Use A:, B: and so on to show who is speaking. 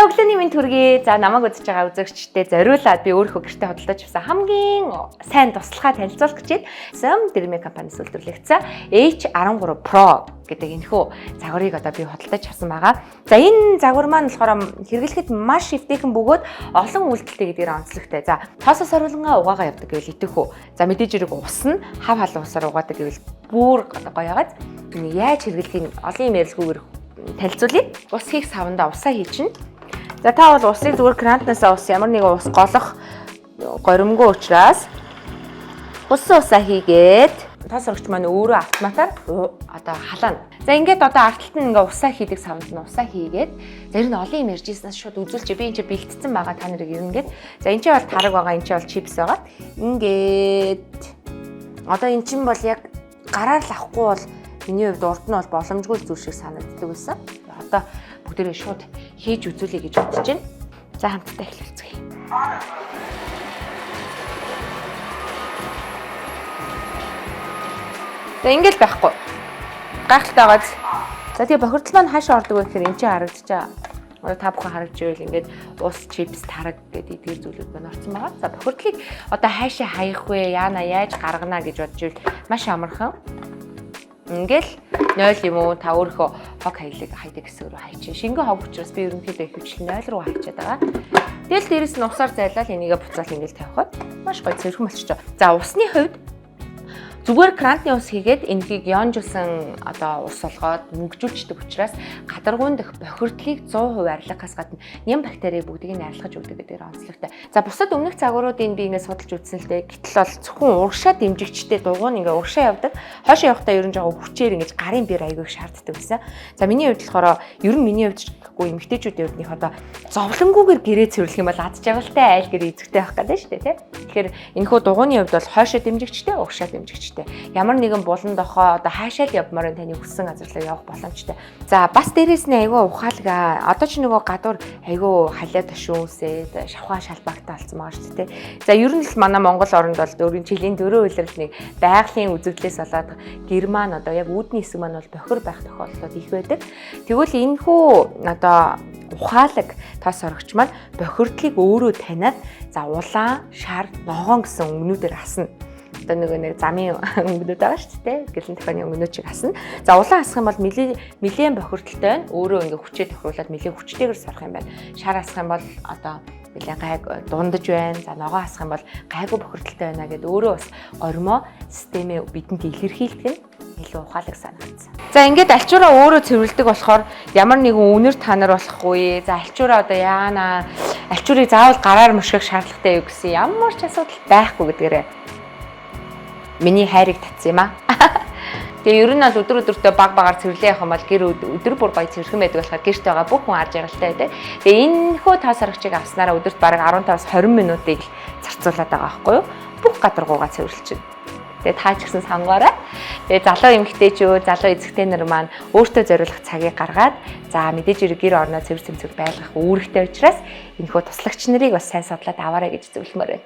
A: За өглөөний минь төргий. За намайг үзэж байгаа үзэгчдэд зориулаад би өөрөө гэртээ хөдөлж авсан хамгийн сайн туслахаа танилцуулах гэж Zoom дэрмэ компаниас үйлдвэрлэгдсэн H13 Pro гэдэг энэхүү загварыг одоо би хөдөлж авсан байгаа. За энэ загвар маань болохоор хэрэглэхэд маш эвтэйхэн бөгөөд олон үйлдэлтэй гэдгээр онцлогтой. За тоосоос оруулангаа угаагаа явдаг гэвэл идэхүү. За мэдээж хэрэг ус нь хав халуун усаар угаадаг гэвэл бүр одоо гоё яагаад яаж хэрэглэхийг олон юм ярилцгүйгээр танилцуулъя. Ус хийх савнда усаа хийчихнэ. За та бол усыг зүгээр крантнаас ус ямар нэгэн ус голох горимгүй учраас усан усаа хийгээд тос орогч маань өөрөө автоматар одоо халаана. За ингээд одоо арталт нь ингээ усаа хийдэг савнд нь усаа хийгээд зарим нь олон юм ярьжсэнээс шууд үзүүлчих. Би энэ чинь бэлтгэсэн байгаа та нарыг ирнэгээд. За энэ чинь бол тараг байгаа, энэ чинь бол чипс байгаа. Ингээд одоо энэ чинь бол яг гараар л авахгүй бол миний хувьд урд нь бол боломжгүй зүйл шиг санагддаг байсан. Одоо бүгдээрээ шууд хийж үзүүлье гэж бодож байна. За хамтдаа эхлэцгээе. За ингээл байхгүй. Гайхалтай байгааз. За тэгээ бохирдол маань хаашаа ордог вэ гэхээр энэ чинь харагдаж байгаа. Одоо та бүхэн харагдж байвал ингээд ус, чипс, тараг гэдэг эдгээр зүйлүүд маань орсон байгаа. За бохирдлыг одоо хаашаа хаях вэ? Яана яаж гаргана гэж бодож байвал маш амархан. Ингээл 0 юм уу та өөрийнхөө хог хаялыг хайдаг хэсэг рүү хайчих. Шингэн хог учраас би ерөнхийдөө ихэвчлэн 0 руу хайчаад байгаа. Тэгэл дээрэс нь усаар зайлал энийгээ буцаал ингээл тавихад маш гоё цэвэрхэн болчихоо. За усны хувьд зүгээр крантны ус хийгээд энэгийг ионжуулсан одоо ус болгоод мөнгжүүлчихдэг учраас гадаргуун дэх бохирдлыг 100% арилгахаас гадна ням бактери бүгдийг нь арилгаж өгдөг гэдэг онцлогтой. За бусад өмнөх загваруудыг би ингээд судалж үзсэн л дээ. Гэтэл бол зөвхөн урагшаа дэмжигчтэй дугуун ингээд урагшаа явдаг. Хойшоо явахдаа ерөн жоо хүчээр ингээд гарын бэр аягүй шаарддаг байсан. За миний хувьд болохоор ер нь миний хувьд гэхгүй эмэгтэйчүүдийн хувьд одоо зовлонгүйгээр гэрээ цэвэрлэх юм бол ад жаргалтай айл гэр эзэгтэй байх гэдэг шүү дээ, тий. Тэгэхээр энэхүү дугууны хувьд бол хойшоо дэмжигчтэй, урагшаа дэмжигчтэй. Ямар нэгэн булан дохоо одоо хаашаа л явмаар таны хүссэн газарлаа явах боломжтой. За бас дээрээс нь айгүй ухаалгаа. Одоо ч нөгөө гадуур айгүй халиа ташуусээд шавхаа шалбаагтай болсон байгаа шүү дээ. За ер нь л манай Монгол оронд бол өөрийн жилийн дөрөв үйлрэл нэг байгалийн үзэгдлээс болоод Герман одоо яг үүдний хэсэг маань бол бохир байх тохиолдлууд их байдаг. Тэгвэл энэхүү одоо ухаалаг тос орогч маань бохирдлыг өөрөө таниад за улаан, шар, ногоон гэсэн өнгөнүүдээр хасна. Одоо нэг замын өнгөнүүд байгаа шүү дээ. Гэлэн тохионы өнгөнүүд чиг хасна. За улаан хасах юм бол нэлээд бохирдолтой байна. Өөрөө ингээ хүчээ тохируулаад нэлээд хүчтэйгээр сарах юм байна. Шар хасах юм бол одоо нэлээд гайг дундаж байна. За ногоон хасах юм бол гайгүй бохирдолтой байна гэдээ өөрөө бас гормоо системээ бидэнд илэрхийлдэг нь илүү ухаалаг санагдсан. За ингээд альчуураа өөрөө цэвэрлдэг болохоор ямар нэгэн үнэр танар болохгүй. За альчуураа одоо яана альчуурыг заавал гараар мушгих шаардлагатай юу гэсэн ямар ч асуудал байхгүй гэдгээрээ миний хайрыг татсан юм аа. Тэгээ ер нь бол өдөр баг багаар цэвэрлээ явах юм бол гэр өдөр бүр гоё цэвэрхэн байдаг болохоор гэрт байгаа бүх хүн арж яргалтай байдаг. Тэгээ энэ хөө тас аргачийг авснараа өдөрт бараг 15-20 минутыг зарцуулаад байгаа байхгүй юу? Бүх гадаргуугаа цэвэрлэж байна. Тэгээ та ч гэсэн сонгоорой. Тэгээ залуу эмэгтэйчүүд, залуу эзэгтэй нар маань өөртөө зориулах цагийг гаргаад за мэдээж хэрэг гэр орноо цэвэр цэмцэг байлгах үүрэгтэй учраас энэхүү туслагч нарыг бас сайн судлаад аваарай гэж зөвлөмөр байна.